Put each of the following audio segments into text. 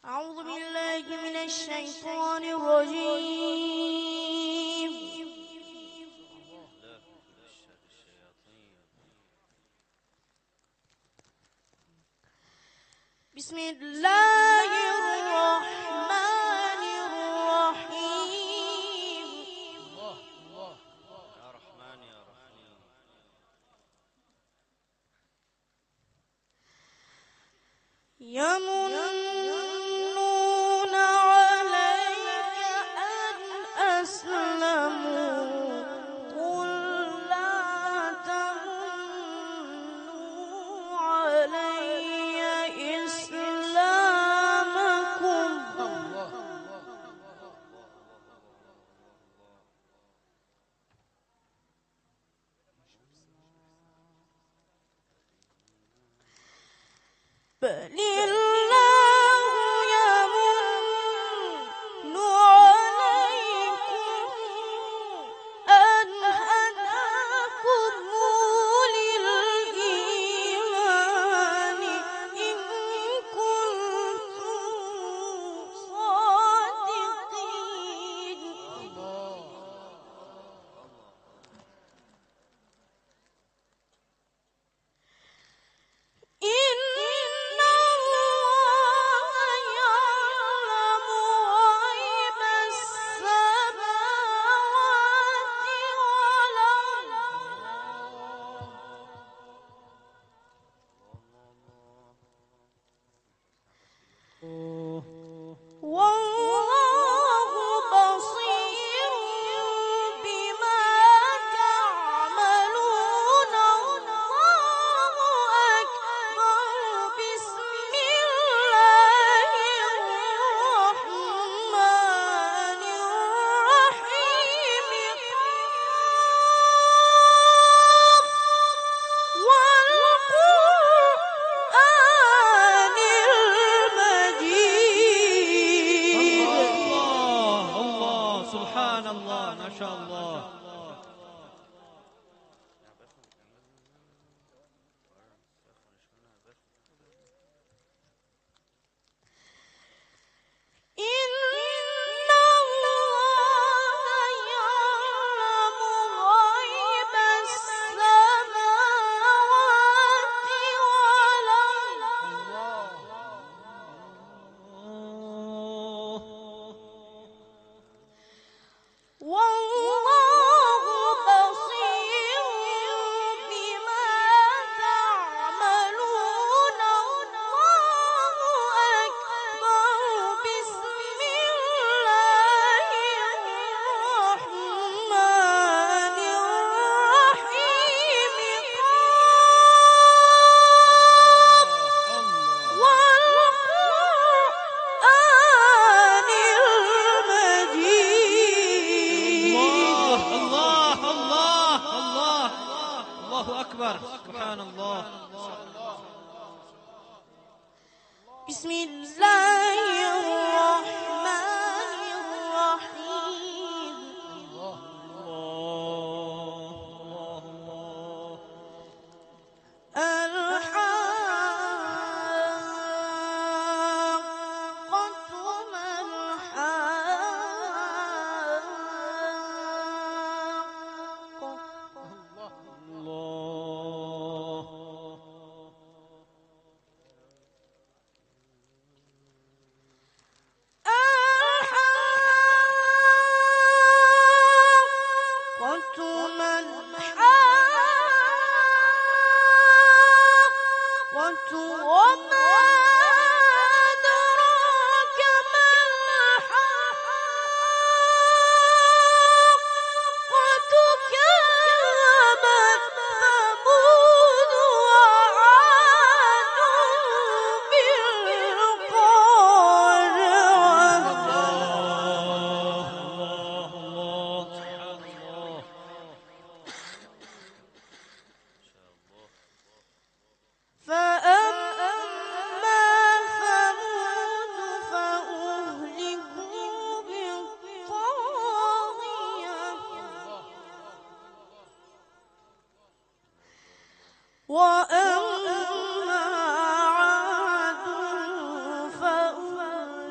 أعوذ بالله من الشيطان الرجيم. بسم الله الرحمن الرحيم. يا رحمن يا رحيم. يمنون عليك أن أسلموا قل لا تمنوا علي إسلامكم بل الله يمن عليكم أن هداكم للإيمان إن كنتم صادقين. إن الله يعلم غيب السماوات والأرض والله بصير بما تعملون. الله أكبر. بسم الله الرحمن الرحيم. والقرآن المجيد. الله سبحان الله ما شاء الله. إن الله يعلم غيب السماوات والأرض والله بصير بما تعملون. الله أكبر. بسم الله الرحمن الرحيم. والقرآن المجيد. الله أكبر سبحان الله. بسم الله الرحمن الرحيم. الحاقة ما الحاقة ما الحاقة وما أدراك ما الحاقة كذبت ثمود وعاد بالقارعة. فأما ثمود فأهلكوا بالطاغية وأما عاد فأهلكوا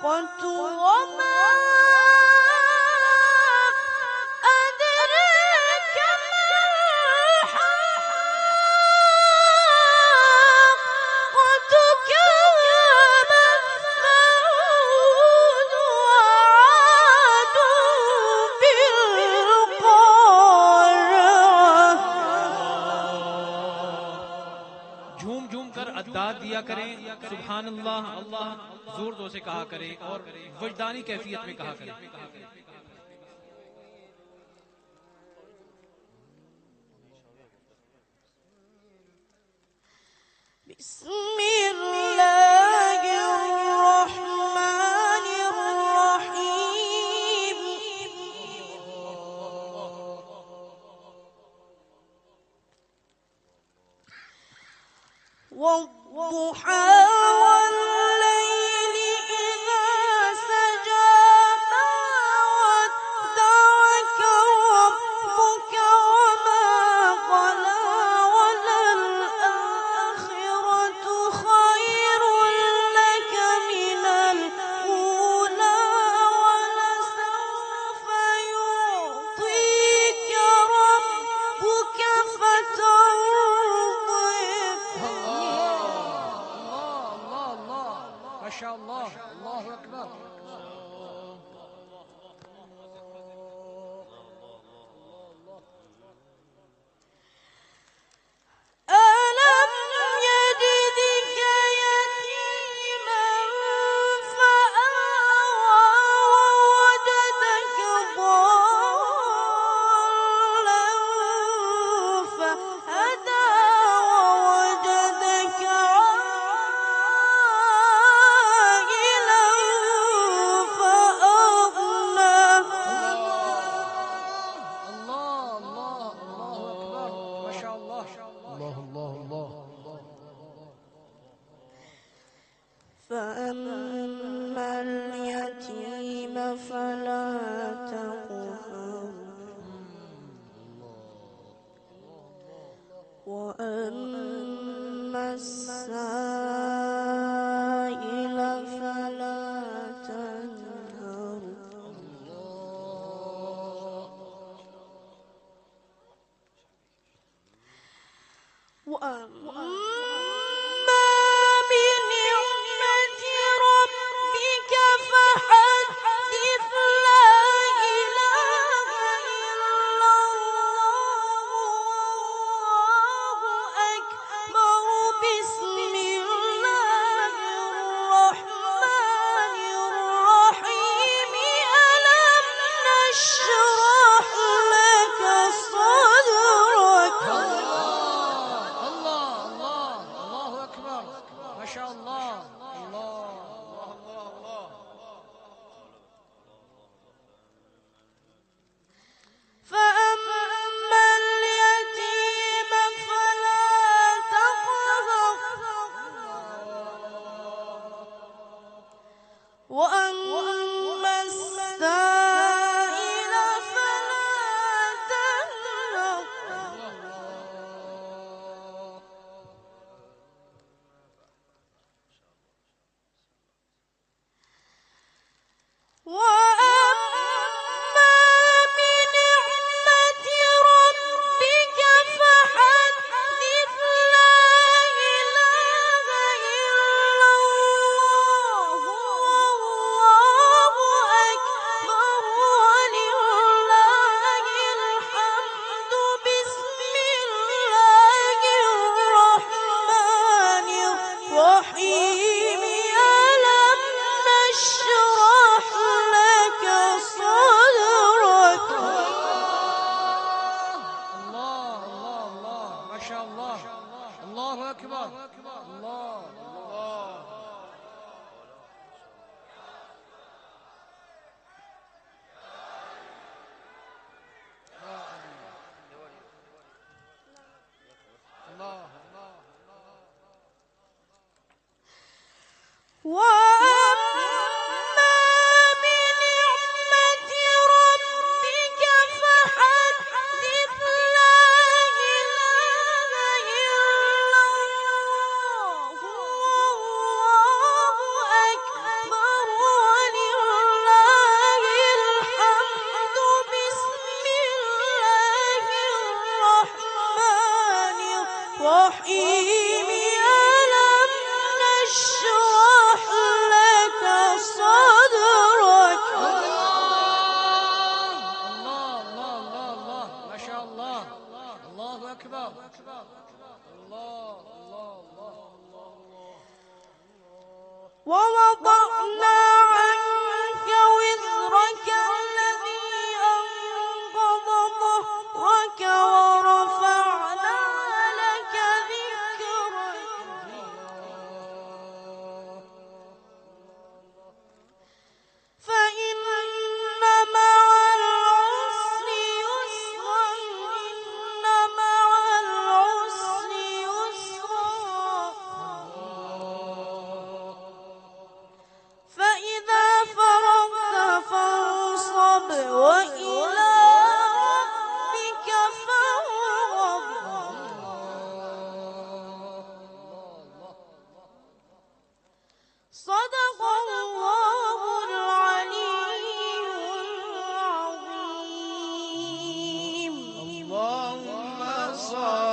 الحاقة وما أدراك ما الحاقة كذب ثمود وعاد بالقارعة झूम झूम कर अद्दाद दिया करें सुभान अल्लाह अल्लाह जोर जोर से कहा करें और वजदानी कैफियत में कहा करें। बिस्मिल्लाहिर्रहमानिर्रहीम والضحى والليل إذا سجى ما ودعك ربك وما قلى وللآخرة خير لك من الأولى ولسوف يعطيك ربك فترضى ما شاء الله الله أكبر. ألم يجدك يتيما فآوى ووجدك ضالا فهدى ووجدك عائلا فأغنى الله الله الله أكبر. ما شاء الله الله الله الله. فأما اليتيم فلا تقهر وأما السائل فلا تنهر وأما بنعمة ربك فحدث لا إله إلا الله أكبر بسم الله الرحمن الرحيم ألم نشرح لك صدرك الله الله الله أكبر. ما شاء الله الله. فأما اليتيم فلا تقهر وأما السائل فلا تنهر وأما بنعمة ربك فحدث لا إله إلا الله الصالحين